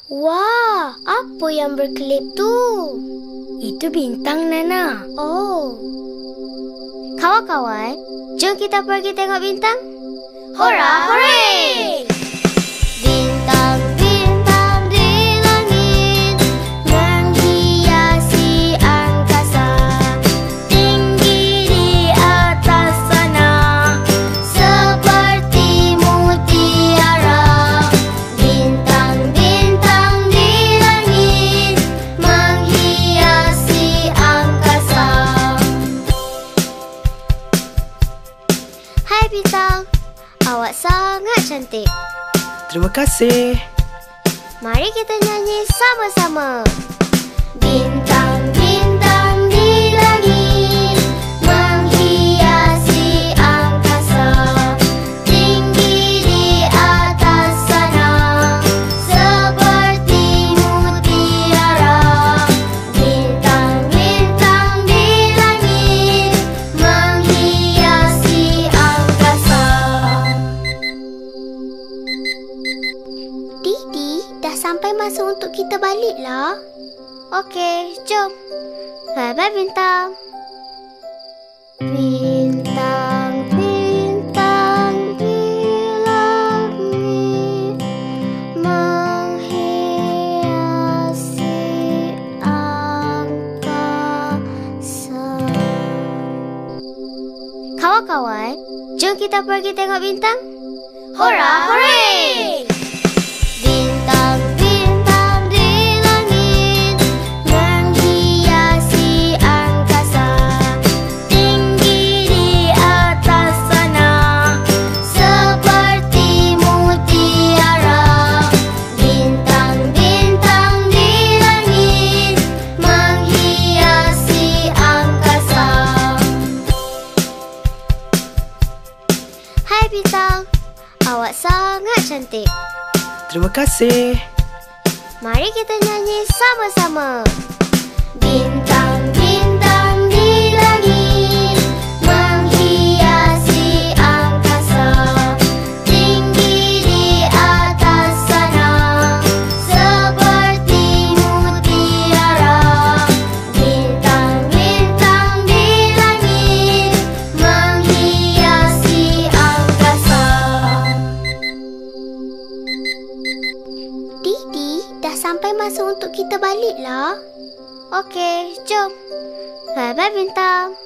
Wah, apa yang berkelip tu? Itu bintang, Nana. Oh. Kawan-kawan, jom kita pergi tengok bintang. Hora, hooray! Bintang-bintang di langit menghiasi angkasa, tinggi di atas sana seperti mutiara. Bintang-bintang di langit menghiasi angkasa. Hai bintang, awak sangat cantik. Terima kasih. Mari kita nyanyi sama-sama. Bintang-bintang di langit menghiasi angkasa, tinggi di atas sana seperti mutiara. Bintang-bintang di langit menghiasi angkasa. Didi, dah sampai masa untuk kita baliklah. Okey, jom. Bye-bye bintang. Bintang-bintang di langit menghiasi angkasa. Kawan-kawan, jom kita pergi tengok bintang. Hora, hooray! Bintang-bintang di langit menghiasi angkasa, tinggi di atas sana seperti mutiara. Bintang-bintang di langit menghiasi angkasa. Hai bintang, awak sangat cantik. Terima kasih. Mari kita nyanyi sama-sama. Bintang-bintang di langit menghiasi angkasa, tinggi di atas sana seperti mutiara. Bintang-bintang di langit menghiasi angkasa. Didi, dah sampai masa untuk kita baliklah. Okey, jom. Bye-bye bintang.